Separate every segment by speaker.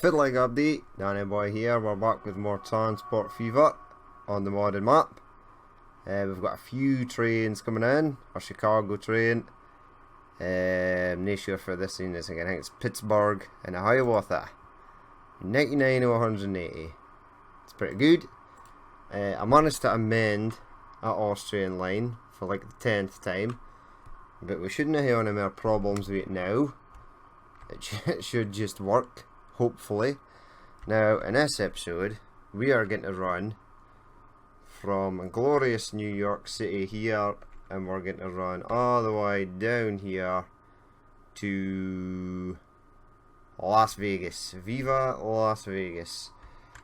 Speaker 1: Fiddling update, Danny Boy here. We're back with more Transport Viva on the modded map. We've got a few trains coming in. Our Chicago train. Not sure for this scene is again. I think it's Pittsburgh and Hiawatha. 99 to 180. It's pretty good. I managed to amend that Austrian line for like the 10th time, but we shouldn't have any more problems with it now. It should just work, hopefully. Now, in this episode, we are going to run from glorious New York City here, and we're going to run all the way down here to Las Vegas. Viva Las Vegas.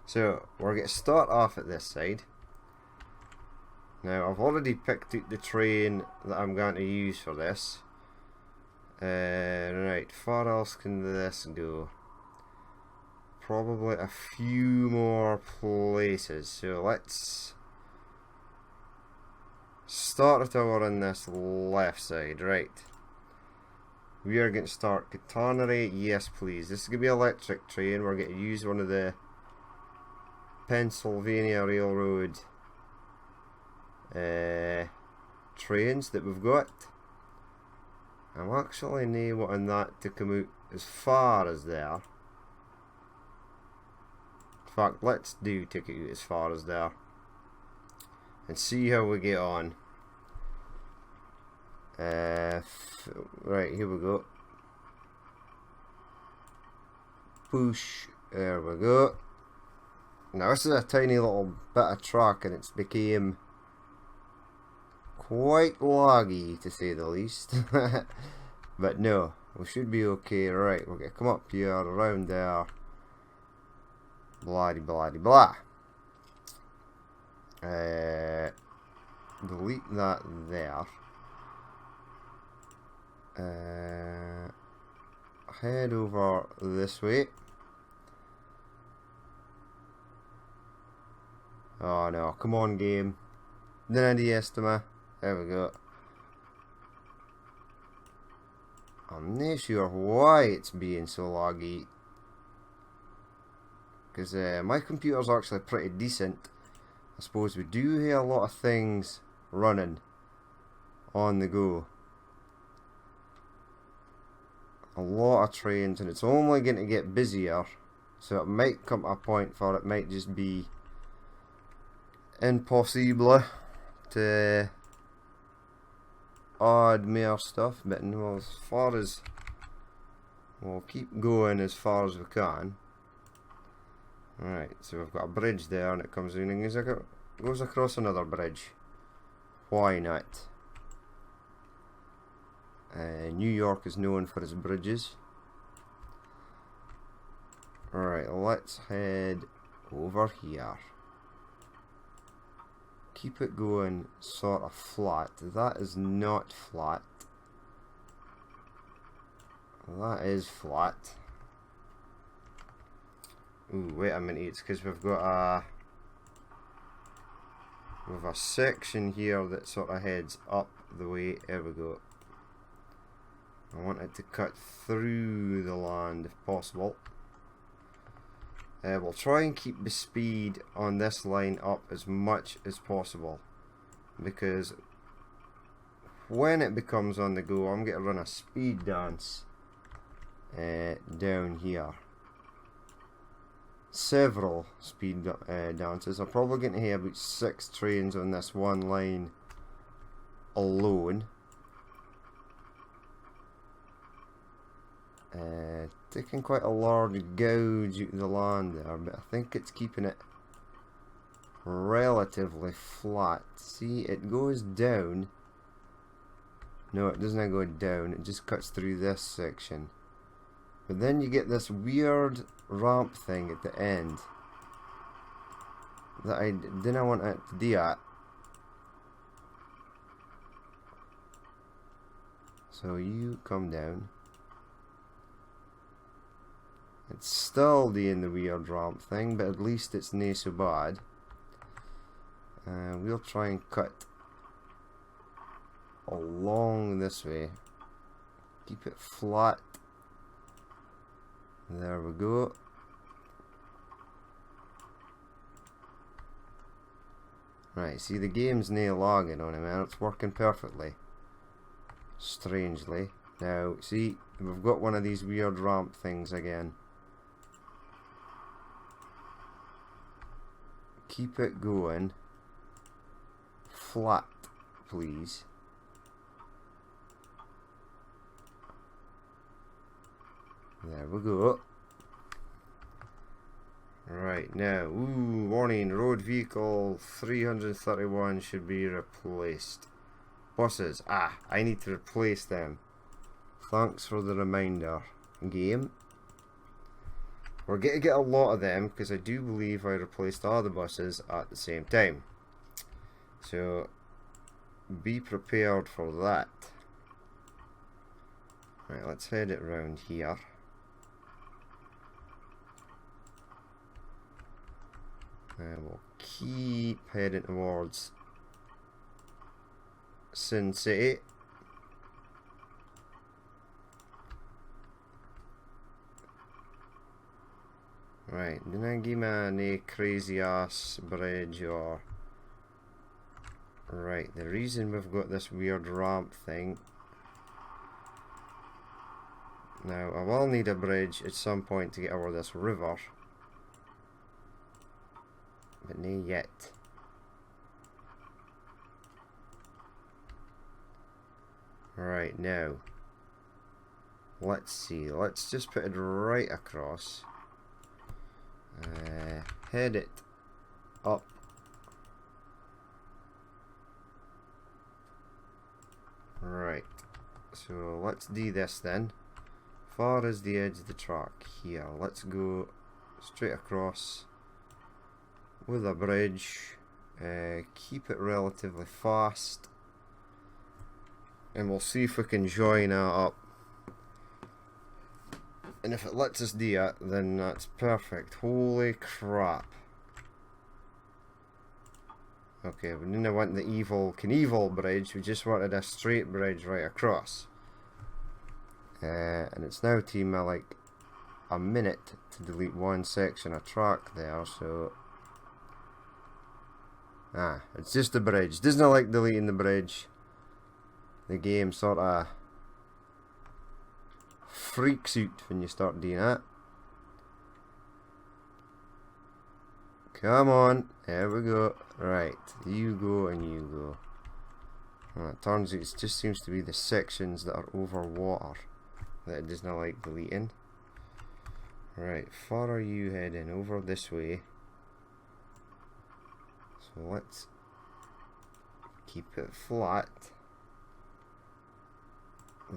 Speaker 1: So, we're going to start off at this side. Now, I've already picked out the train that I'm going to use for this. Right, far else can this go? Probably a few more places. So let's start it over on this left side. Right, we are going to start Catanary. Yes, please. This is going to be an electric train. We're going to use one of the Pennsylvania Railroad trains that we've got. I'm actually not wanting that to come out as far as there. In fact, let's take it out as far as there and see how we get on. Right, here we go. Push. There we go. Now this is a tiny little bit of track and it's became quite laggy, to say the least. But no, we should be okay. Right, we're going to come up here, around there. Blah blah blah. Delete that there. Head over this way. Oh no, come on game. Didn't estimate. There we go. I'm not sure why it's being so laggy, because my computer's actually pretty decent. I suppose we do have a lot of things running on the go. A lot of trains, and it's only going to get busier, so it might come to a point where it might just be impossible to add more stuff, but no, as far as we'll keep going as far as we can. Alright, so we've got a bridge there and it comes in and goes across another bridge. Why not? New York is known for its bridges. Alright, let's head over here. Keep it going sort of flat. That is not flat. That is flat. Ooh, wait a minute, it's because we've got a section here that sort of heads up the way. There we go. I want it to cut through the land if possible. We'll try and keep the speed on this line up as much as possible, because when it becomes on the go, I'm going to run a speed dance down here. Several speed dances. I'm probably going to have about 6 trains on this one line alone. Taking quite a large gouge out of the land there, but I think it's keeping it relatively flat. See, it goes down. No, it doesn't go down, it just cuts through this section. But then you get this weird ramp thing at the end that I didn't want it to do that. So you come down. It's still doing the weird ramp thing, but at least it's not so bad. We'll try and cut along this way. Keep it flat. There we go. Right, see the game's nail logging on it, man. It's working perfectly. Strangely. Now, see, we've got one of these weird ramp things again. Keep it going. Flat, please. There we go. Right, now, ooh, warning, road vehicle 331 should be replaced. Buses, I need to replace them. Thanks for the reminder, game. We're going to get a lot of them, because I do believe I replaced all the buses at the same time. So, be prepared for that. Right, let's head it round here. And we'll keep heading towards Sin City. Right, didn't give me any crazy ass bridge or... Right, the reason we've got this weird ramp thing... Now, I will need a bridge at some point to get over this river. But no yet. Right, now. Let's see, let's just put it right across. Head it up. Right, so let's do this then. Far as the edge of the track here. Let's go straight across with a bridge. Keep it relatively fast, and we'll see if we can join that up. And if it lets us do it, then that's perfect. Holy crap. Okay, we didn't want the evil Knievel bridge, we just wanted a straight bridge right across. And it's now taking me like a minute to delete one section of track there, so... it's just a bridge. Doesn't like deleting the bridge. The game sort of freaks out when you start doing that. Come on, there we go. Right, you go and you go. Well, it turns out it just seems to be the sections that are over water that it does not like deleting. Right, far are you heading? Over this way. So let's keep it flat.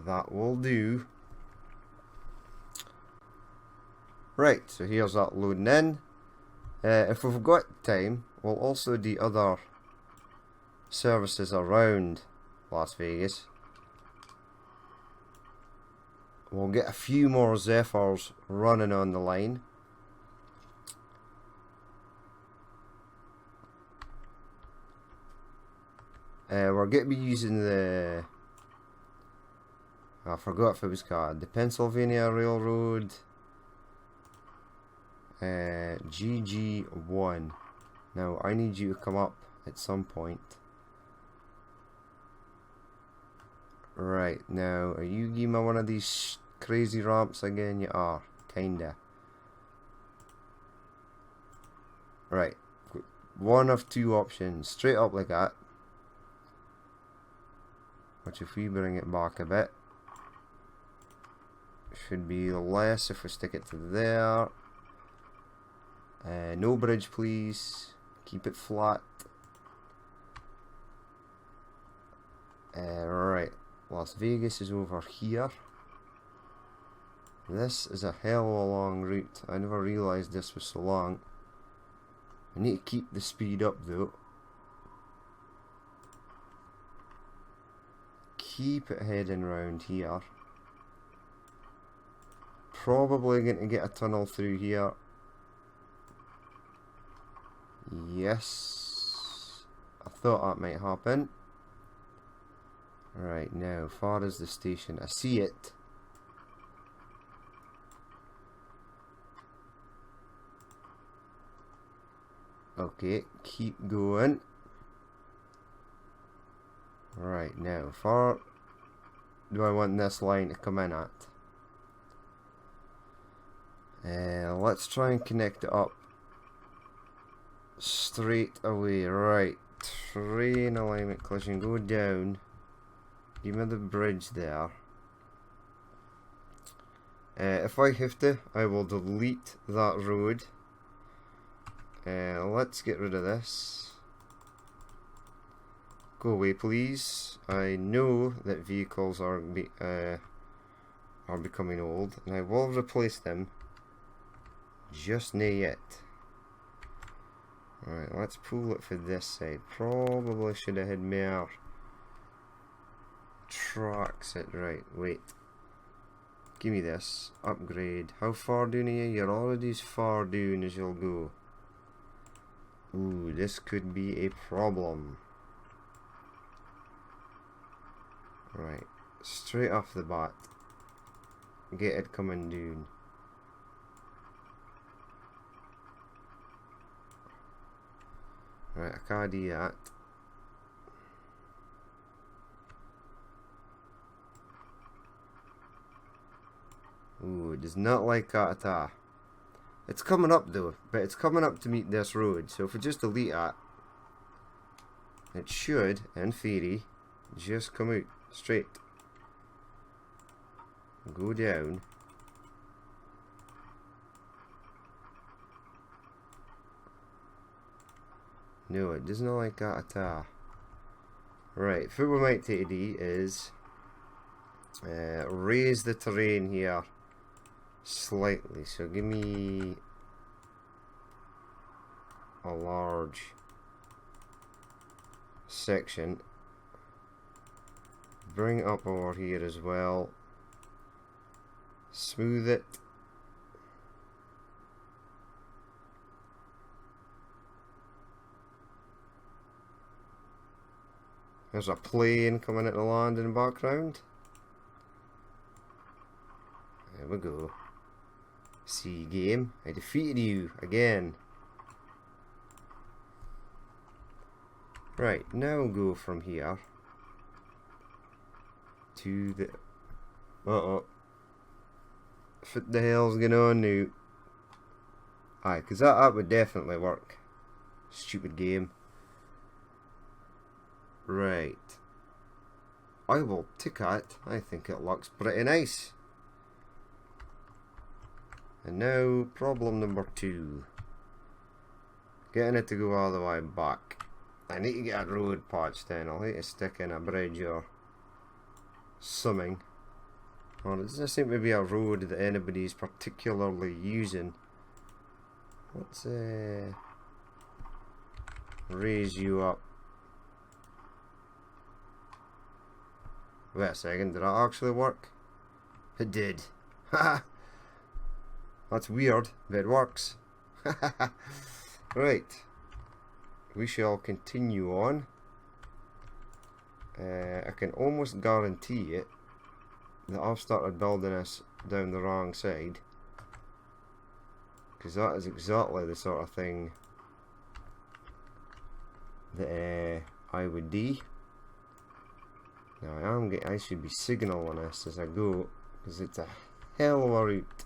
Speaker 1: That will do. Right, so here's that loading in. If we've got time, we'll also do other services around Las Vegas. We'll get a few more Zephyrs running on the line. We're going to be using the... I forgot if it was called the Pennsylvania Railroad GG1. Now I need you to come up at some point. Right, now are you giving me one of these crazy ramps again? You are, kinda. Right, one of two options, straight up like that, which if we bring it back a bit should be less if we stick it to there. No bridge please, keep it flat. Right, Las Vegas is over here. This is a hell of a long route. I never realised this was so long. I need to keep the speed up though. Keep it heading round here. Probably going to get a tunnel through here. Yes, I thought that might happen. Right, now, far as the station, I see it. Okay, keep going. Right, now, far do I want this line to come in at? Let's try and connect it up straight away. Right, train alignment collision, go down. Give me the bridge there. If I have to, I will delete that road. Let's get rid of this. Go away, please. I know that vehicles are becoming old, and I will replace them. Just nae yet. Alright, let's pull it for this side. Probably should have had more tracks. Right, wait. Give me this. Upgrade. How far down are you? You're already as far down as you'll go. Ooh, this could be a problem. Right, straight off the bat. Get it coming down. Right, I can't do that. Ooh, it does not like that at all. It's coming up though, but it's coming up to meet this road. So if we just delete that, it should, in theory, just come out straight. Go down. No, it does not like that at all. Right, what we might take to do is raise the terrain here slightly. So give me a large section. Bring it up over here as well. Smooth it. There's a plane coming at the land in the background. There we go. See, game, I defeated you again. Right, now go from here to the... What the hell's going on now? Aye, because that would definitely work. Stupid game. Right. I will tick it. I think it looks pretty nice. And now, problem number 2. Getting it to go all the way back. I need to get a road patched in. I'll need to stick in a bridge or something. Well, it doesn't seem to be a road that anybody's particularly using. Let's raise you up. Wait a second, did that actually work? It did. Haha. That's weird, but it works. Right. We shall continue on. I can almost guarantee it that I've started building this down the wrong side, because that is exactly the sort of thing that I would do. Now I should be signalling this as I go, because it's a hell of a route.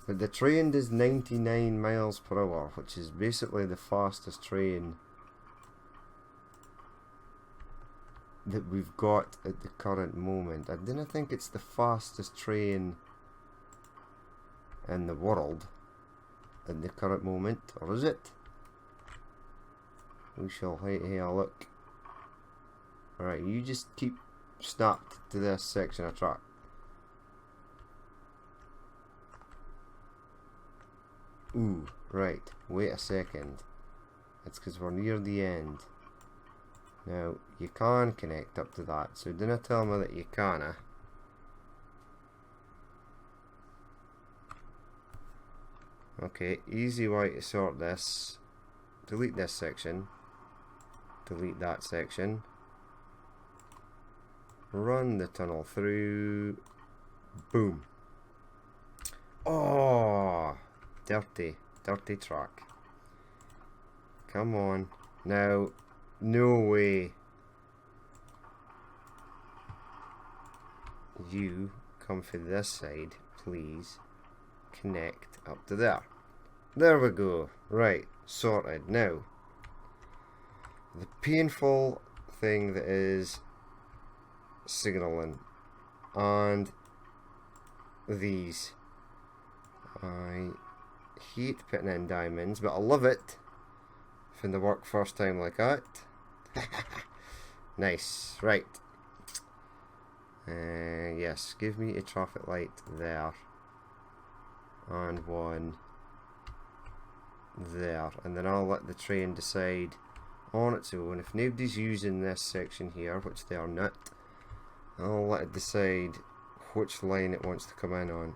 Speaker 1: But the train does 99 miles per hour, which is basically the fastest train that we've got at the current moment. I didn't think it's the fastest train in the world at the current moment, or is it? We shall have a look. Alright, you just keep snapped to this section of track. Ooh, right, wait a second. It's because we're near the end. Now, you can connect up to that, so don't tell me that you canna. Okay, easy way to sort this. Delete this section. Delete that section. Run the tunnel through. Boom. Oh, dirty track. Come on. Now, no way
Speaker 2: you come from this side, please. Connect up to there. There we go. Right, sorted. Now, the painful thing that is signaling and these. I hate putting in diamonds, but I love it from the work first time like that. Nice, right. Yes, give me a traffic light there and one there, and then I'll let the train decide on its own. If nobody's using this section here, which they are not, I'll let it decide which line it wants to come in on.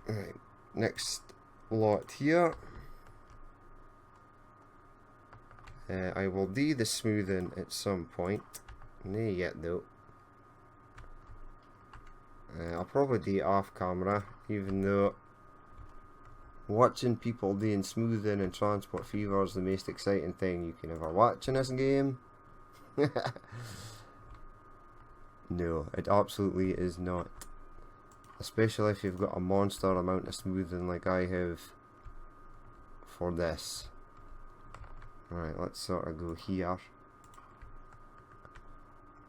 Speaker 2: Right, next lot here. I will do the smoothing at some point. Not yet though. I'll probably do it off camera, even though watching people doing smoothing and Transport Fever is the most exciting thing you can ever watch in this game. No, it absolutely is not. Especially if you've got a monster amount of smoothing like I have for this. Right, let's sort of go here.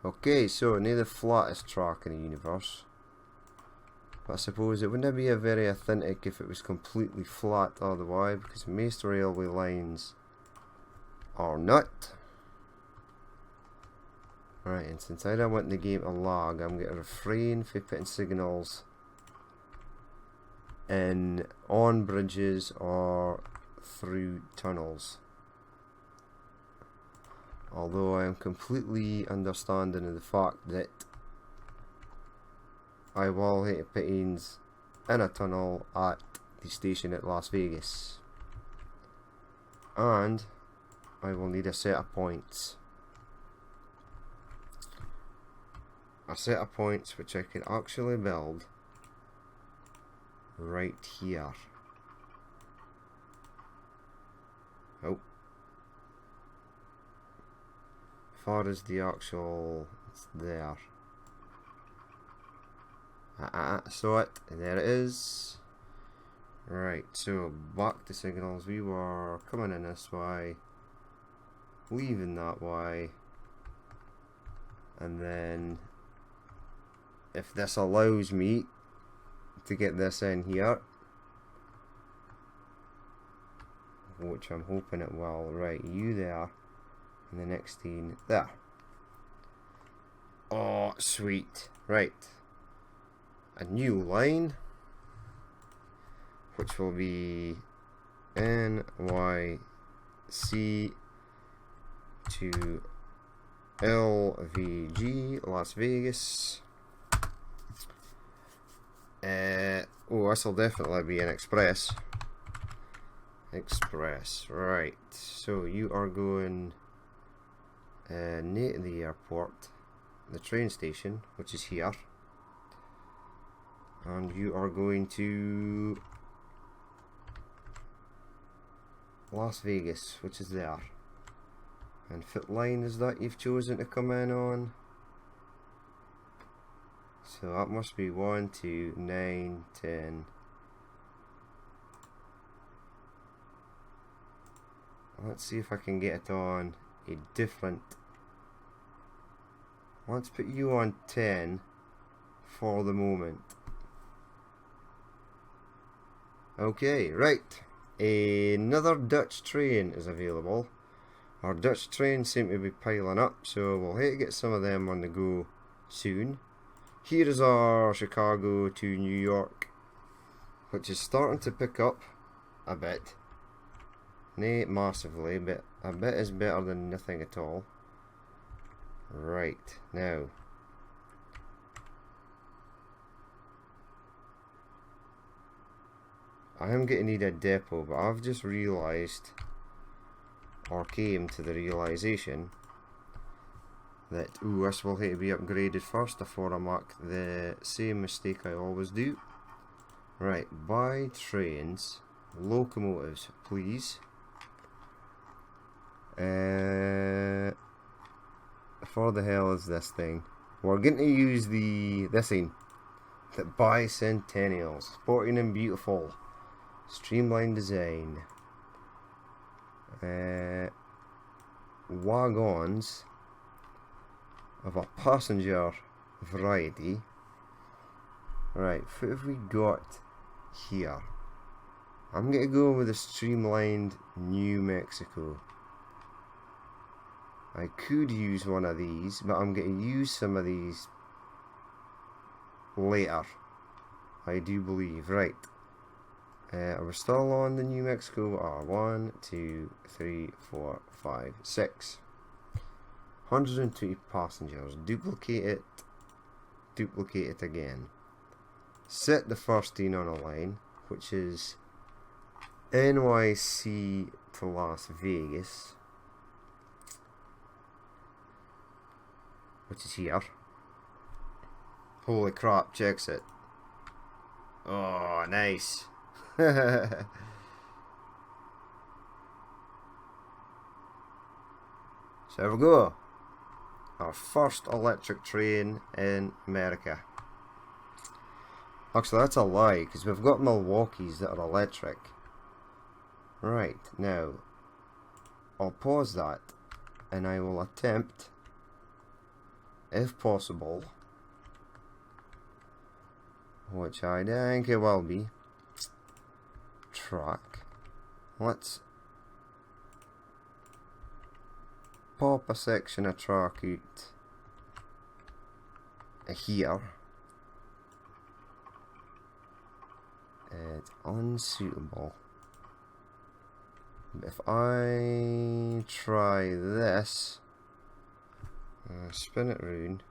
Speaker 2: Okay, so near the flattest track in the universe. But I suppose it wouldn't be a very authentic if it was completely flat all the way, because most railway lines are not. Right, and since I don't want the game to lag, I'm going to refrain from putting signals in on bridges or through tunnels. Although I am completely understanding of the fact that I will hit pittings in a tunnel at the station at Las Vegas, and I will need a set of points. A set of points which I can actually build right here. Oh. Far as the actual, it's there. Saw it, and there it is. Right, so back to signals. We were coming in this way, leaving that way, and then if this allows me to get this in here, which I'm hoping it will. Right, you there, and the next thing there. Oh, sweet. Right, a new line, which will be NYC to LVG, Las Vegas. Oh, this will definitely be an express. Express, right. So you are going near the airport, the train station, which is here, and you are going to Las Vegas, which is there. And what line is that you've chosen to come in on? So that must be 1, 2, 9, 10. Let's see if I can get it on a different. Let's put you on 10 for the moment. Okay, right. Another Dutch train is available. Our Dutch trains seem to be piling up, so we'll have to get some of them on the go soon. Here is our Chicago to New York, which is starting to pick up a bit. Not massively, but a bit is better than nothing at all. Right, now I am going to need a depot, but I've just realised, or came to the realisation, that this will have to be upgraded first before I make the same mistake I always do. Right, buy trains, locomotives, please.
Speaker 1: for the hell is this thing? We're going to use this thing. The Bicentennial. Sporting and beautiful. Streamlined design. Wagons of a passenger variety. Right, what have we got here? I'm going to go with a streamlined New Mexico. I could use one of these, but I'm going to use some of these later, I do believe. Right, we're still on the New Mexico. 1, 2, 3, 4, 5, 6. 120 passengers. Duplicate it again. Set the first thing on a line, which is NYC to Las Vegas, which is here. Holy crap, checks it. Oh, nice. So there we go. Our first electric train in America. Actually, that's a lie, because we've got Milwaukee's that are electric. Right, now, I'll pause that, and I will attempt, if possible, which I think it will be, track. Let's pop a section of track out here. It's unsuitable. If I try this, spin it round.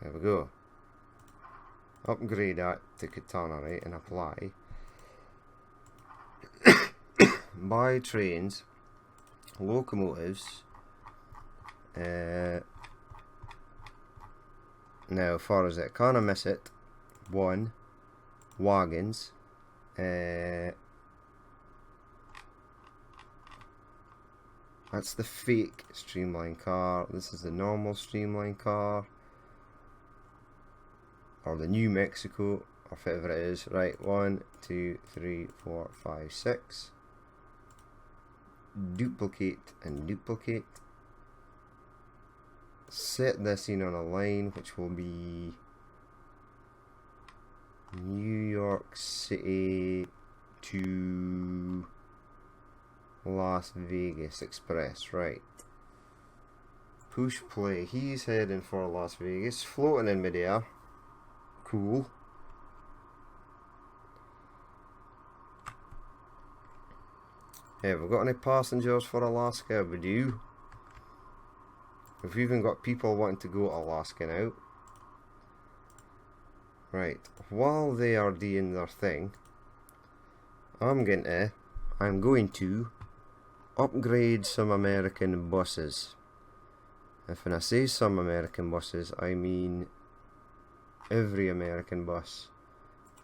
Speaker 1: There we go. Upgrade that to katana, right, and apply. Buy trains, locomotives. Now, far as it, can I miss it? 1. Wagons. That's the fake streamline car. This is the normal streamline car, or the New Mexico, or whatever it is. Right, 1, 2, 3, 4, 5, 6. Duplicate and duplicate. Set this in on a line, which will be New York City to Las Vegas Express. Right. Push play. He's heading for Las Vegas, floating in midair. Cool. Have we got any passengers for Alaska? We do. We've even got people wanting to go to Alaska now. Right, while they are doing their thing, I'm going to upgrade some American buses. If when I say some American buses, I mean every American bus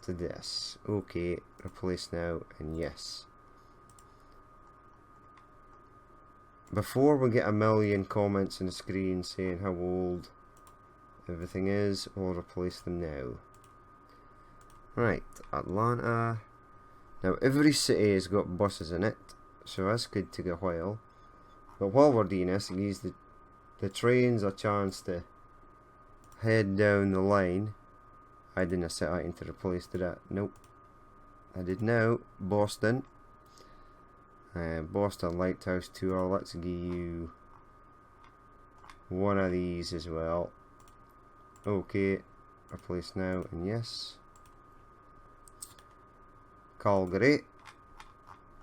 Speaker 1: to this. Okay, replace now, and yes. Before we get a million comments on the screen saying how old everything is, we'll replace them now. Right, Atlanta. Now every city has got buses in it, so that's good to go a while. But while we're doing this, it gives the trains a chance to head down the line. I didn't set item to replace, did I? Nope. I did now. Boston. Boston Lighthouse Tour. Let's give you one of these as well. Okay. Replace now, and yes. Calgary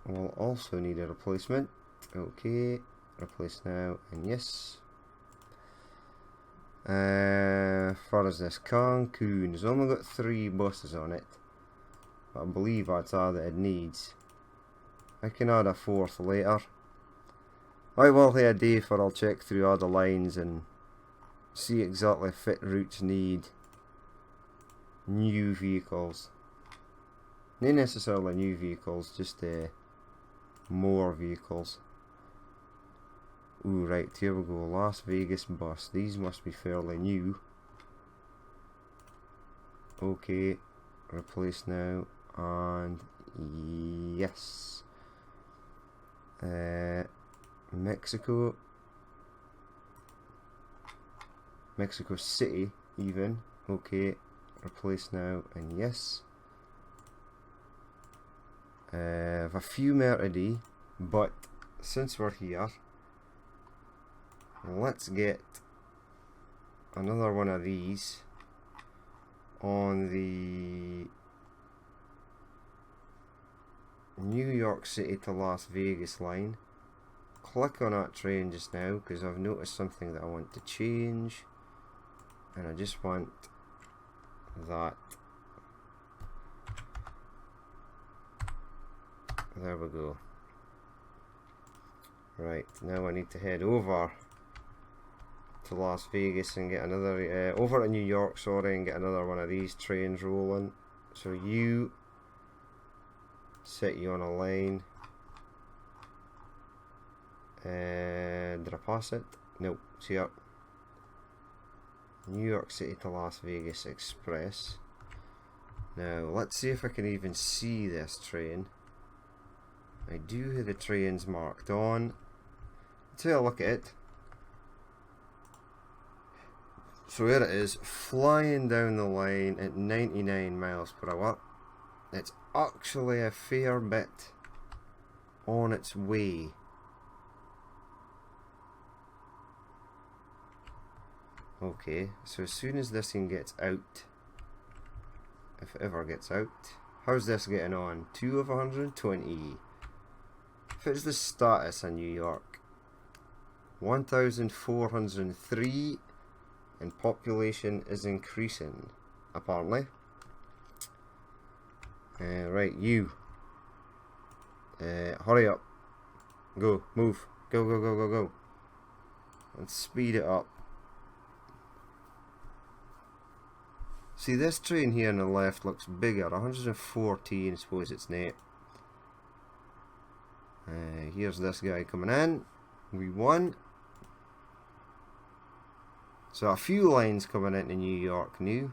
Speaker 1: will also need a replacement. Okay, replace now, and yes. Far as this, Cancun has only got 3 buses on it, but I believe that's all that it needs. I can add a 4th later. I will have a day for I'll check through all the lines and see exactly if fit routes need new vehicles. Not necessarily new vehicles, just more vehicles. Ooh, right, here we go. Las Vegas bus. These must be fairly new. Okay, replace now, and yes. Mexico City, even. Okay, replace now, and yes. I have a few more to do, but since we're here, let's get another one of these on the New York City to Las Vegas line. Click on that train just now because I've noticed something that I want to change, and I just want that. There we go. Right, now I need to head over to Las Vegas and get another, over to New York, sorry, and get another one of these trains rolling. So you set you on a line. Did I pass it? Nope, it's here. New York City to Las Vegas Express. Now, let's see if I can even see this train. I do have the trains marked on. Let's have a look at it. So here it is, flying down the line at 99 miles per hour. It's actually a fair bit on its way. Okay, so as soon as this thing gets out, if it ever gets out, how's this getting on? 2 of 120. Fits the status in New York. 1,403, and population is increasing, apparently. Right, you. Hurry up. Go, move. Go, go, go, go, go. Let's speed it up. See, this train here on the left looks bigger. 114, I suppose it's net. Here's this guy coming in. We won. So a few lines coming into New York new.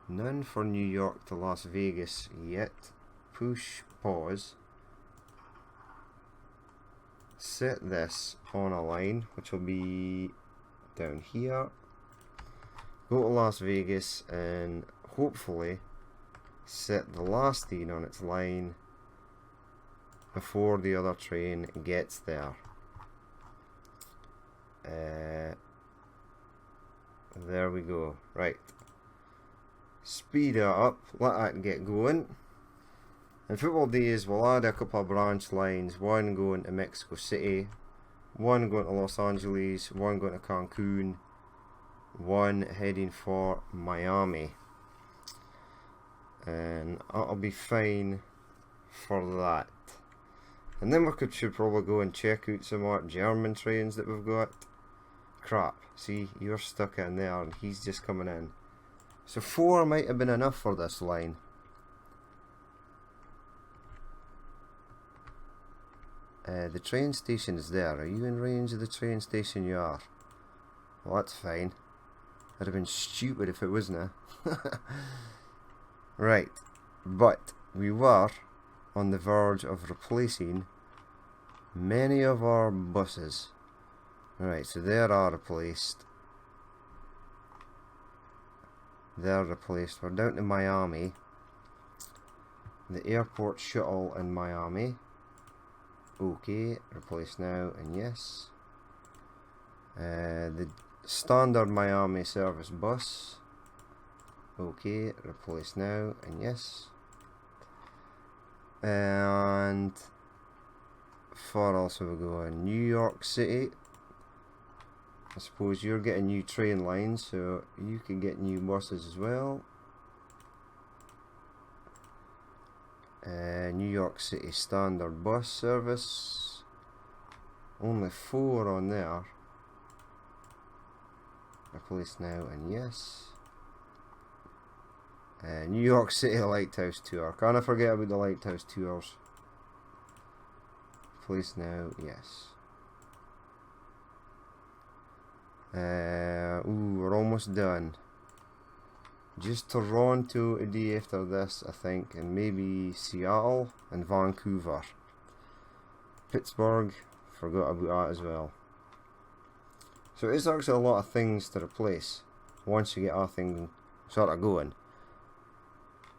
Speaker 1: None for New York to Las Vegas yet. Push pause. Set this on a line, which will be down here. Go to Las Vegas and hopefully set the last thing on its line before the other train gets there. There we go. Right. Speed it up. Let that get going. In football days, we'll add a couple of branch lines. One going to Mexico City, one going to Los Angeles, one going to Cancun, one heading for Miami. And that'll be fine for that. And then we should probably go and check out some more German trains that we've got. Crap, see, you're stuck in there and he's just coming in. So 4 might have been enough for this line. The train station is there. Are you in range of the train station? You are. Well, that's fine. I'd have been stupid if it wasn't. Right, but we were on the verge of replacing many of our buses. Right, so they are replaced. They're replaced. We're down to Miami. The airport shuttle in Miami. Okay, replace now and yes. The standard Miami service bus. Okay, replace now and yes. And far also we go in New York City. I suppose you're getting new train lines, so you can get new buses as well. New York City standard bus service. Only 4 on there. Replace now and yes. New York City Lighthouse Tour. Can't forget about the Lighthouse Tours. Replace now, yes. Ooh, we're almost done. Just Toronto a day after this, I think, and maybe Seattle and Vancouver. Pittsburgh, forgot about that as well. So it's actually a lot of things to replace once you get our thing sort of going.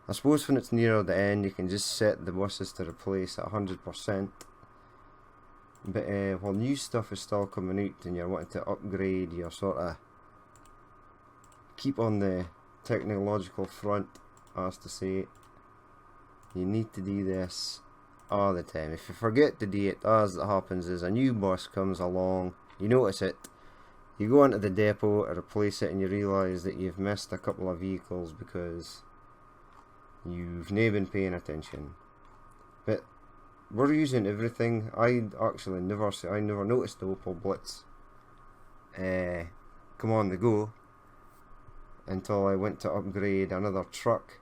Speaker 1: I suppose when it's nearer the end, you can just set the buses to replace at 100%. But while new stuff is still coming out and you're wanting to upgrade your sort of keep on the technological front, as to say, you need to do this all the time. If you forget to do it, as it happens is a new bus comes along, you notice it, you go into the depot to replace it, and you realise that you've missed a couple of vehicles because you've not been paying attention. But we're using everything. I never noticed the Opel Blitz come on the go until I went to upgrade another truck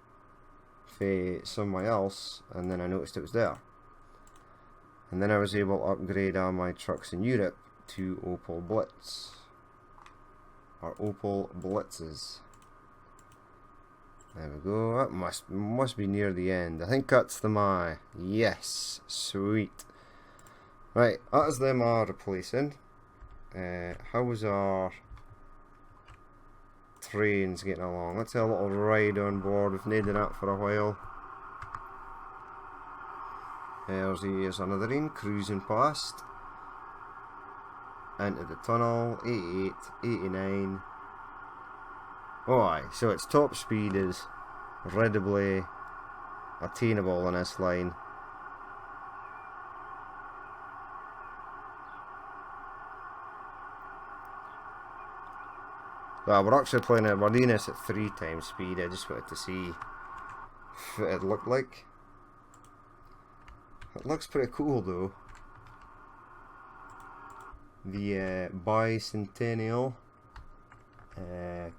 Speaker 1: for somewhere else, and then I noticed it was there. And then I was able to upgrade all my trucks in Europe to Opel Blitz, or Opel Blitzes. There we go. That must be near the end. I think that's the my. Yes, sweet. Right, that is them are replacing. How was our trains getting along? Let's have a little ride on board. We've needed that for a while. Here's another one cruising past into the tunnel. 88, 89. Oh aye, so its top speed is readily attainable on this line. Well, we're actually playing it, we're doing this at 3 times speed. I just wanted to see what it looked like. It looks pretty cool though. The Bicentennial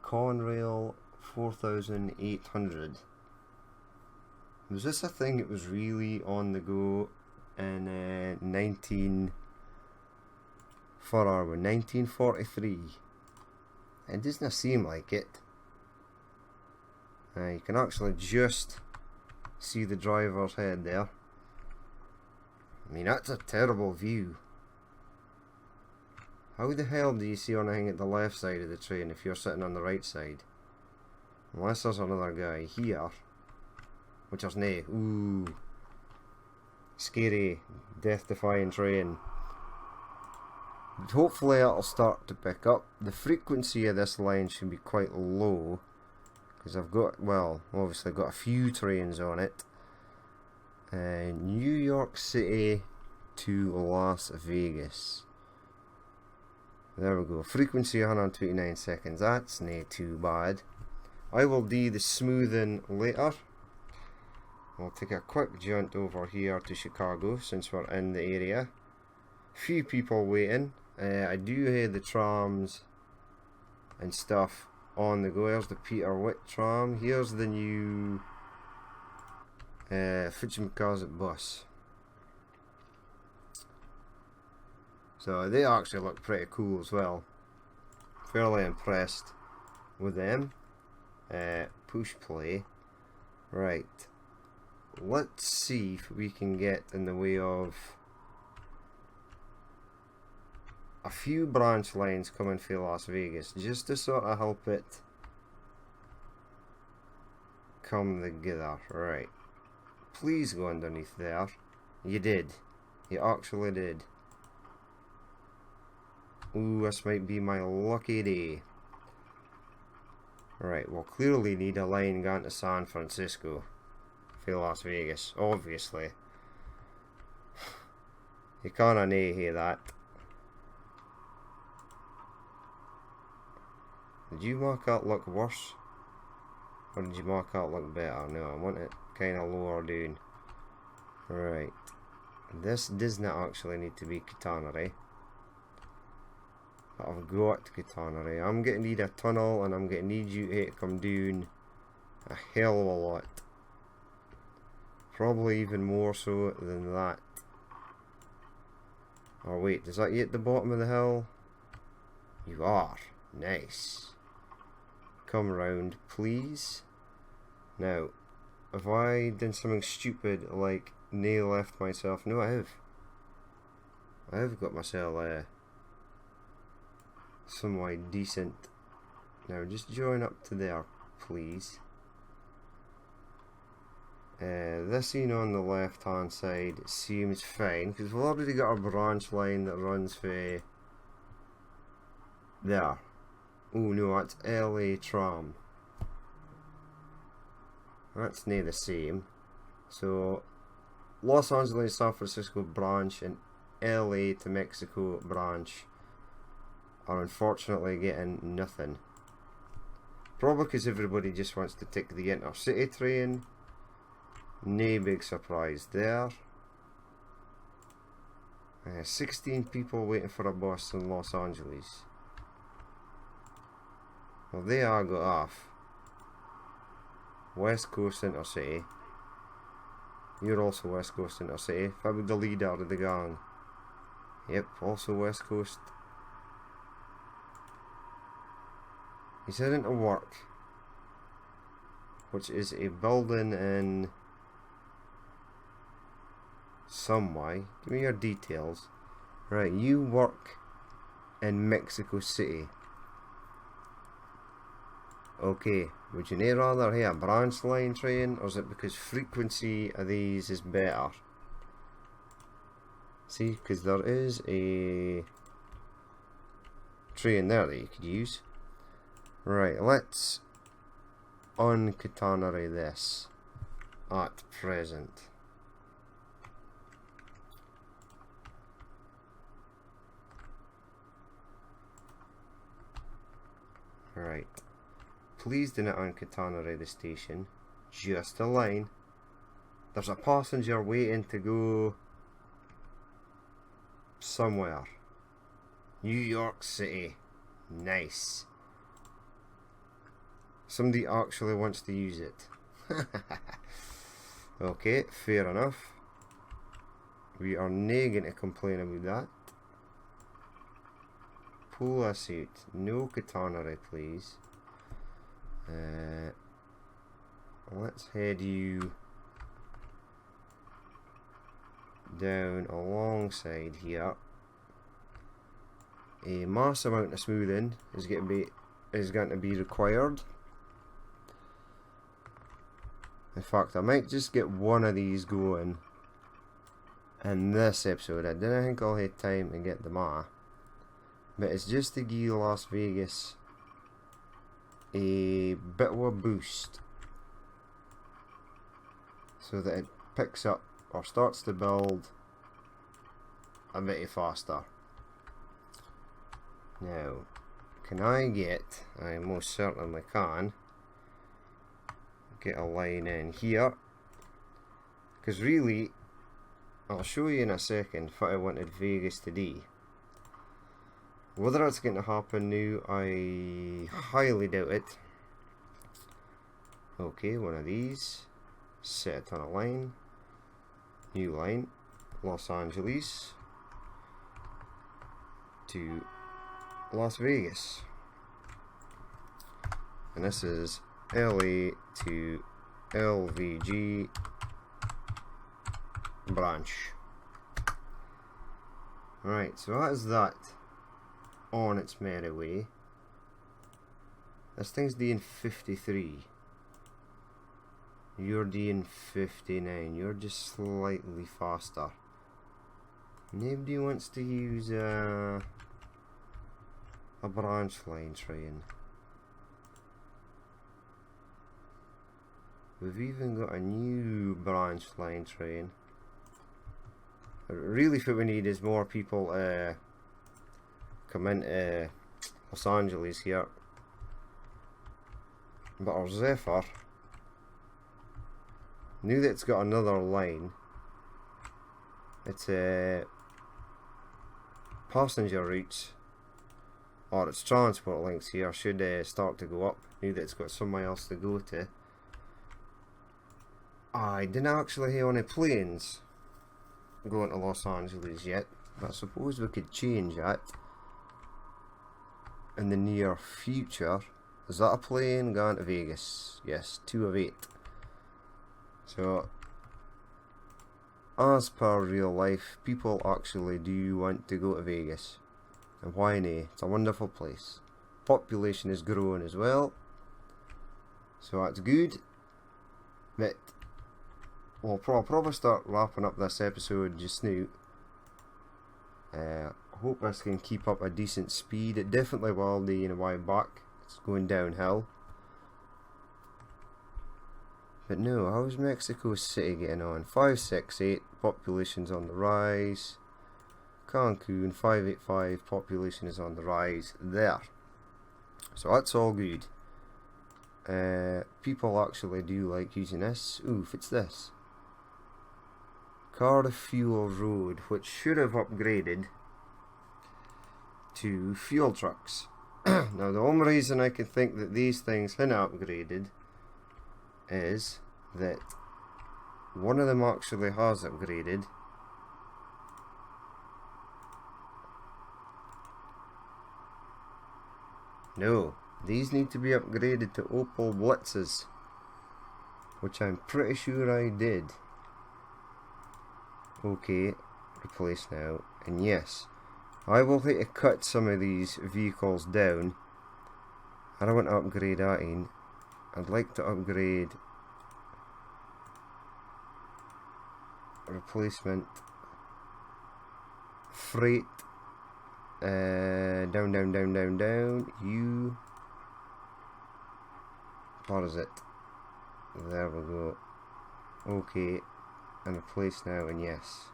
Speaker 1: Conrail 4800. Was this a thing that was really on the go in 1943? It doesn't seem like it. You can actually just see the driver's head there. I mean, that's a terrible view. How the hell do you see anything at the left side of the train if you're sitting on the right side? Unless there's another guy here. Which there's no. Ooh. Scary, death-defying train. Hopefully it'll start to pick up. The frequency of this line should be quite low, because I've got, well, obviously got a few trains on it. New York City to Las Vegas. There we go. Frequency 129 seconds. That's not too bad. I will do the smoothing later. We'll take a quick jaunt over here to Chicago since we're in the area. Few people waiting. I do hear the trams and stuff on the go. Here's the Peter Witt tram. Here's the new Fitchmccausett bus. So they actually look pretty cool as well. Fairly impressed with them. Push play. Right. Let's see if we can get in the way of a few branch lines coming for Las Vegas, just to sort of help it come together. Right. Please go underneath there. You did. You actually did. Ooh, this might be my lucky day. Right, we'll clearly need a line going to San Francisco for Las Vegas, obviously. You can't hear that. Did you mark out look worse? Or did you mark out look better? No, I want it kind of lower down. Right. This does not actually need to be Catanary. But I've got Catanary. I'm going to need a tunnel, and I'm going to need you to come down a hell of a lot. Probably even more so than that. Oh wait, is that you at the bottom of the hill? You are.
Speaker 2: Nice. Come round, please. Now, have I done something stupid like nail left myself? No, I have. I have got myself somewhat decent. Now, just join up to there, please. This scene on the left hand side seems fine because we've already got a branch line that runs for there. Oh no, that's LA tram. That's near the same. So Los Angeles, San Francisco branch and LA to Mexico branch are unfortunately getting nothing. Probably because everybody just wants to take the intercity train. No big surprise there. 16 people waiting for a bus in Los Angeles. Well, they are got off. West Coast Intercity. You're also West Coast Intercity. If I were the leader of the gang. Yep, also West Coast. He's heading to work, which is a building in some way. Give me your details. Right, you work in Mexico City. Okay, would you not rather have a branch line train, or is it because frequency of these is better? See, because there is a train there that you could use. Right, let's uncatenary this at present. Right. Please do not uncatenary the station. Just a line. There's a passenger waiting to go somewhere. New York City. Nice. Somebody actually wants to use it. Okay, fair enough. We are not going to complain about that. Pull us out. No catenary, please. Let's head you down alongside here. A mass amount of smoothing is going to be required. In fact, I might just get one of these going in this episode. I don't think I'll have time to get them all, but it's just to give Las Vegas a bit of a boost so that it picks up or starts to build a bit faster. Now, can I get, I most certainly can, get a line in here, because really, I'll show you in a second what I wanted Vegas to do. Whether it's going to happen now, I highly doubt it. Okay, one of these. Set it on a line. New line. Los Angeles to Las Vegas. And this is LA to LVG branch. Right, so that is that on its merry way. This thing's doing 53. You're doing 59. You're just slightly faster. Nobody wants to use a branch line train. We've even got a new branch line train. Really, what we need is more people come into Los Angeles here. But our Zephyr, now that it's got another line, its passenger routes or its transport links here should start to go up now that it's got somewhere else to go to. I didn't actually have any planes going to Los Angeles yet, but I suppose we could change that.
Speaker 1: in the near future. Is that a plane going to Vegas? Yes, 2 of 8. So, as per real life, people actually do want to go to Vegas. And why nae? It's a wonderful place. Population is growing as well. So that's good. But we'll probably start wrapping up this episode just now. Hope this can keep up a decent speed. It definitely will do in a while back. It's going downhill. But no, how's Mexico City getting on? 568, population's on the rise. Cancun, 585, population is on the rise there. So that's all good. People actually do like using this. Oof, it's this. Cardiff Fuel Road, which should have upgraded to fuel trucks. Now the only reason I can think that these things hadn't upgraded is that one of them actually has upgraded. No, these need to be upgraded to Opel Blitzes, which I'm pretty sure I did. Okay, replace now, and yes, I will have to cut some of these vehicles down. I don't want to upgrade that in. I'd like to upgrade replacement freight down you, what is it, there we go, okay, and replace now, and yes.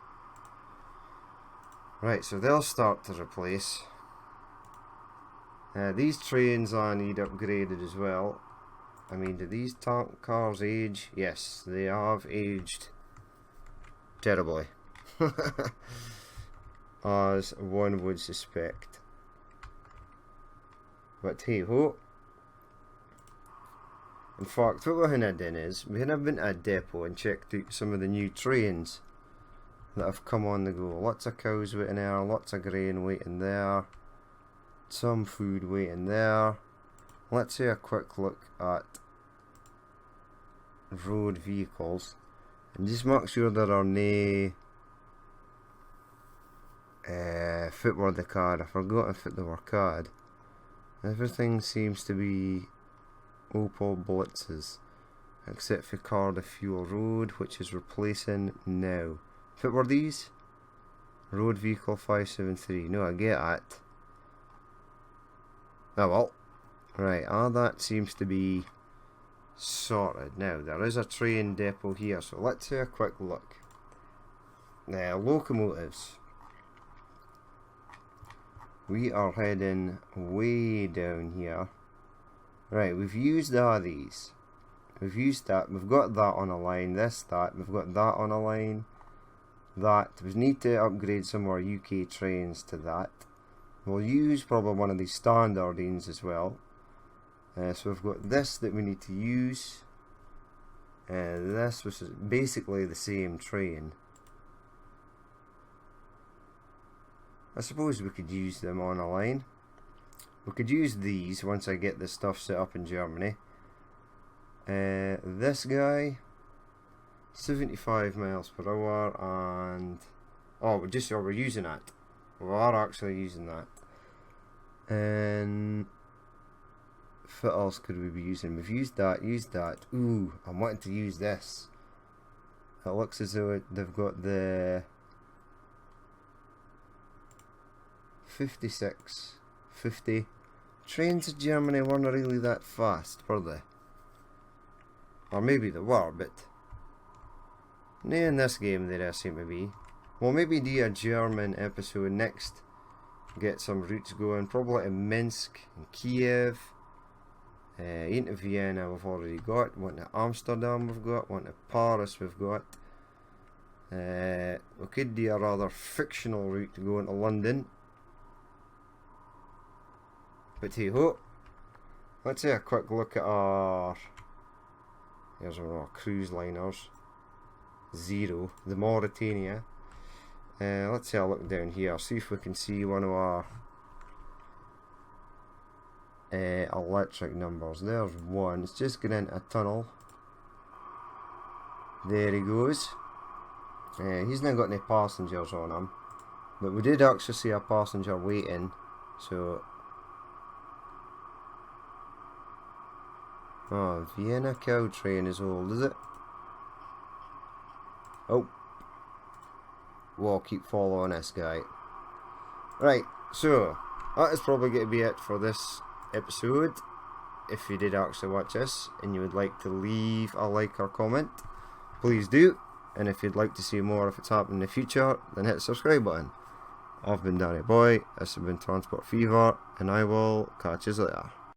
Speaker 1: Right, so they'll start to replace. These trains I need upgraded as well. I mean, do these tank cars age? Yes, they have aged terribly. As one would suspect. But hey ho. In fact, what we're gonna do is, we're gonna been to a depot and checked out some of the new trains that have come on the go. Lots of cows waiting there, lots of grain waiting there, some food waiting there. Let's have a quick look at road vehicles and just make sure there are no footwear the card. I forgot if it were card. Everything seems to be Opel Blitzes except for Cardiff Fuel Road, which is replacing now. If it were these, road vehicle 573. No, I get that. Oh well. Right, that seems to be sorted. Now, there is a train depot here, so let's have a quick look. Now, locomotives. We are heading way down here. Right, we've used all these. We've used that. We've got that on a line. This, that. We've got that on a line. That. We need to upgrade some more UK trains to that. We'll use probably one of these standard ones as well. So we've got this that we need to use. This, which is basically the same train. I suppose we could use them on a line. We could use these once I get this stuff set up in Germany. This guy, 75 miles per hour, and we're using that. We are actually using that. And what else could we be using? We've used that. Ooh, I'm wanting to use this. It looks as though they've got the 56, 50. Trains in Germany weren't really that fast, were they? Or maybe they were, but no, in this game they don't seem to be. We'll maybe do a German episode next. Get some routes going, probably to Minsk and Kiev. Into Vienna we've already got. One to Amsterdam we've got. One to Paris we've got. We could do a rather fictional route to go into London. But hey ho, let's have a quick look at our, here's our cruise liners. Zero, the Mauritania. Let's have a look down here, see if we can see one of our electric numbers. There's one. It's just going into a tunnel. There he goes. He's not got any passengers on him, but we did actually see a passenger waiting. So, oh, Vienna cow train is old, is it? Oh, we'll keep following this guy. Right, so that is probably going to be it for this episode. If you did actually watch this and you would like to leave a like or comment, please do. And if you'd like to see more if it's happening in the future, then hit the subscribe button. I've been Danny Boy, this has been Transport Fever, and I will catch you later.